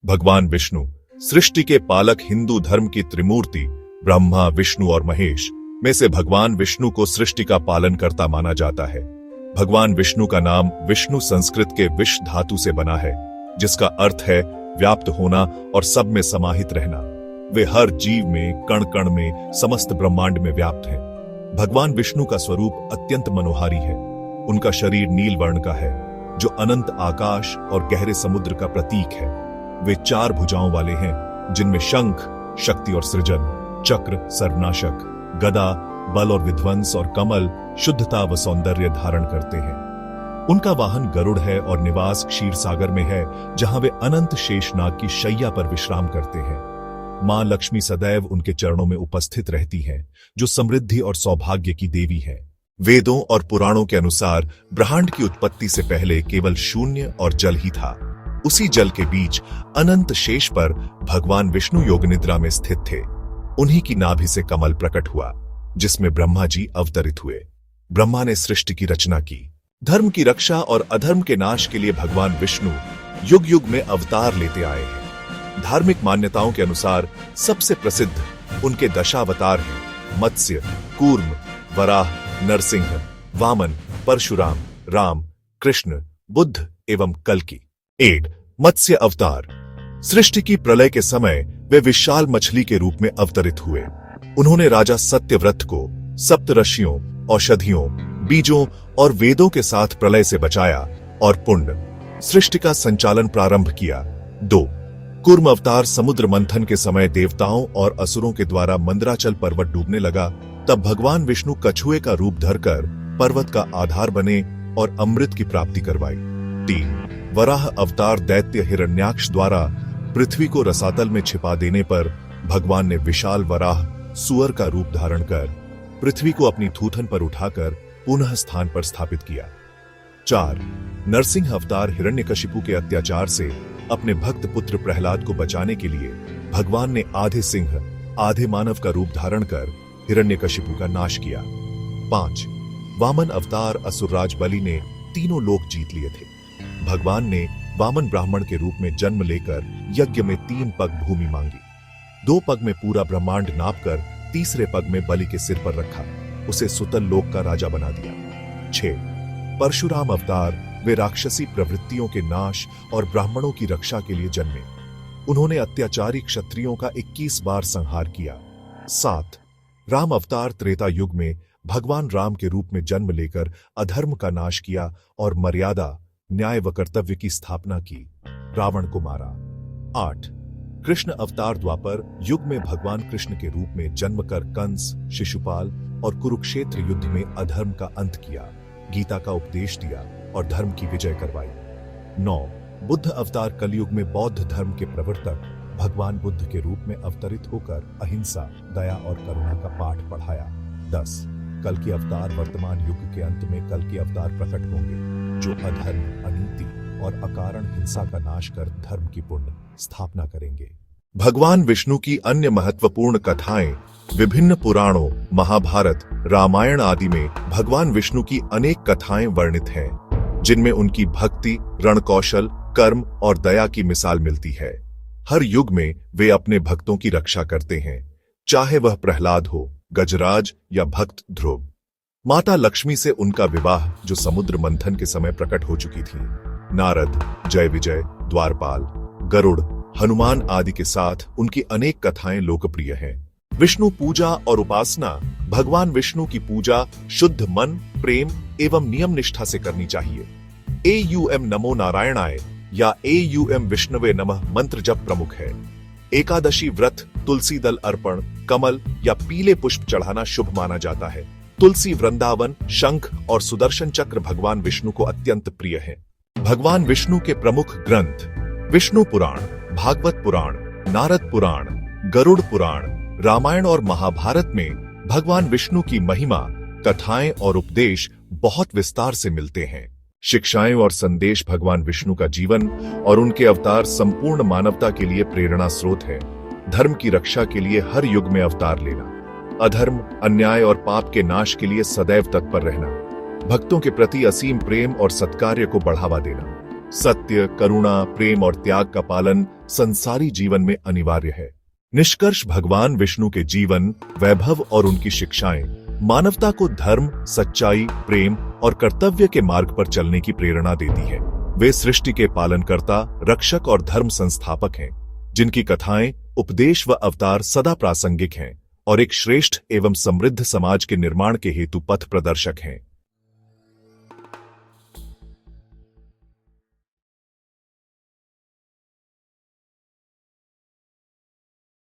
भगवान विष्णु सृष्टि के पालक हिंदू धर्म की त्रिमूर्ति ब्रह्मा, विष्णु और महेश में से भगवान विष्णु को सृष्टि का पालन करता माना जाता है। भगवान विष्णु का नाम विष्णु संस्कृत के विष धातु से बना है, जिसका अर्थ है व्याप्त होना और सब में समाहित रहना। वे हर जीव में, कण कण में, समस्त ब्रह्मांड में व्याप्त हैं। भगवान विष्णु का स्वरूप अत्यंत मनोहारी है। उनका शरीर नील वर्ण का है, जो अनंत आकाश और गहरे समुद्र का प्रतीक है। वे 4 भुजाओं वाले हैं, जिनमें शंख शक्ति और सृजन, चक्र सर्वनाशक, गदा बल और विध्वंस और कमल शुद्धता व सौंदर्य धारण करते हैं। उनका वाहन गरुड़ है और निवास क्षीर सागर में है, जहां वे अनंत शेषनाग की शैया पर विश्राम करते हैं। मां लक्ष्मी सदैव उनके चरणों में उपस्थित रहती हैं, जो समृद्धि और सौभाग्य की देवी है। वेदों और पुराणों के अनुसार ब्रह्मांड की उत्पत्ति से पहले केवल शून्य और जल ही था। उसी जल के बीच अनंत शेष पर भगवान विष्णु योग निद्रा में स्थित थे। उन्हीं की नाभि से कमल प्रकट हुआ, जिसमें ब्रह्मा जी अवतरित हुए। ब्रह्मा ने सृष्टि की रचना की। धर्म की रक्षा और अधर्म के नाश के लिए भगवान विष्णु युग युग में अवतार लेते आए हैं। धार्मिक मान्यताओं के अनुसार सबसे प्रसिद्ध उनके दशावतार हैं: मत्स्य, कूर्म, वराह, नरसिंह, वामन, परशुराम, राम, कृष्ण, बुद्ध एवं कल्कि। 8 मत्स्य अवतार। सृष्टि की प्रलय के समय वे विशाल मछली के रूप में अवतरित हुए। उन्होंने राजा सत्यव्रत को सप्तऋषियों, औषधियों, बीजों और वेदों के साथ प्रलय से बचाया और पुण्य सृष्टि का संचालन प्रारंभ किया। 2 कूर्म अवतार। समुद्र मंथन के समय देवताओं और असुरों के द्वारा मंदराचल पर्वत डूबने लगा, तब भगवान विष्णु कछुए का रूप धरकर पर्वत का आधार बने और अमृत की प्राप्ति करवाई। 3 वराह अवतार। दैत्य हिरण्याक्ष द्वारा पृथ्वी को रसातल में छिपा देने पर भगवान ने विशाल वराह सुअर का रूप धारण कर पृथ्वी को अपनी थूथन पर उठाकर पुनः स्थान पर स्थापित किया। 4 नरसिंह अवतार। हिरण्यकशिपु के अत्याचार से अपने भक्त पुत्र प्रहलाद को बचाने के लिए भगवान ने आधे सिंह आधे मानव का रूप धारण कर हिरण्यकशिपु का नाश किया। 5 वामन अवतार। असुरराज बलि ने तीनों लोक जीत लिए थे। भगवान ने वामन ब्राह्मण के रूप में जन्म लेकर यज्ञ में 3 पग भूमि मांगी। 2 पग में पूरा ब्रह्मांड नापकर तीसरे पग में बलि के सिर पर रखा, उसे सुतल लोक का राजा बना दिया। 6 परशुराम अवतार। वे राक्षसी प्रवृत्तियों के नाश और ब्राह्मणों की रक्षा के लिए जन्मे। उन्होंने अत्याचारी क्षत्रियों का 21 बार संहार किया। 7 राम अवतार। त्रेता युग में भगवान राम के रूप में जन्म लेकर अधर्म का नाश किया और मर्यादा, न्याय व कर्तव्य की स्थापना की, रावण को मारा। 8 कृष्ण अवतार। द्वापर युग में भगवान कृष्ण के रूप में जन्म कर कंस, शिशुपाल और कुरुक्षेत्र युद्ध में अधर्म का अंत किया, गीता का उपदेश दिया और धर्म की विजय करवाई। 9 बुद्ध अवतार। कलयुग में बौद्ध धर्म के प्रवर्तक भगवान बुद्ध के रूप में अवतरित होकर अहिंसा, दया और करुणा का पाठ पढ़ाया। 10 कल्कि अवतार। वर्तमान युग के अंत में कल्कि अवतार प्रकट होंगे, जो अधर्म, अनीति और अकारण हिंसा का नाश कर धर्म की पुण्य स्थापना करेंगे। भगवान विष्णु की अन्य महत्वपूर्ण कथाएं विभिन्न पुराणों, महाभारत, रामायण आदि में भगवान विष्णु की अनेक कथाएं वर्णित हैं, जिनमें उनकी भक्ति, रणकौशल, कर्म और दया की मिसाल मिलती है। हर युग में वे अपने भक्तों की रक्षा करते हैं, चाहे वह प्रहलाद हो, गजराज या भक्त ध्रुव। माता लक्ष्मी से उनका विवाह, जो समुद्र मंथन के समय प्रकट हो चुकी थी, नारद, जय विजय, द्वारपाल, गरुड़, हनुमान आदि के साथ उनकी अनेक कथाएं लोकप्रिय हैं। विष्णु पूजा और उपासना। भगवान विष्णु की पूजा शुद्ध मन, प्रेम एवं नियम निष्ठा से करनी चाहिए। AUM नमो नारायणाय या AUM विष्णवे नमः मंत्र जप प्रमुख है। एकादशी व्रत, तुलसी दल अर्पण, कमल या पीले पुष्प चढ़ाना शुभ माना जाता है। तुलसी, वृंदावन, शंख और सुदर्शन चक्र भगवान विष्णु को अत्यंत प्रिय है। भगवान विष्णु के प्रमुख ग्रंथ: विष्णु पुराण, भागवत पुराण, नारद पुराण, गरुड़ पुराण। रामायण और महाभारत में भगवान विष्णु की महिमा, कथाएं और उपदेश बहुत विस्तार से मिलते हैं। शिक्षाएं और संदेश। भगवान विष्णु का जीवन और उनके अवतार संपूर्ण मानवता के लिए प्रेरणा स्रोत है। धर्म की रक्षा के लिए हर युग में अवतार लेना, अधर्म, अन्याय और पाप के नाश के लिए सदैव तत्पर रहना, भक्तों के प्रति असीम प्रेम और सत्कार्य को बढ़ावा देना, सत्य, करुणा, प्रेम और त्याग का पालन संसारी जीवन में अनिवार्य है। निष्कर्ष, भगवान विष्णु के जीवन, वैभव और उनकी शिक्षाएं मानवता को धर्म, सच्चाई, प्रेम और कर्तव्य के मार्ग पर चलने की प्रेरणा देती है। वे सृष्टि के पालनकर्ता, रक्षक और धर्म संस्थापक हैं, जिनकी कथाएं, उपदेश व अवतार सदा प्रासंगिक हैं और एक श्रेष्ठ एवं समृद्ध समाज के निर्माण के हेतु पथ प्रदर्शक हैं।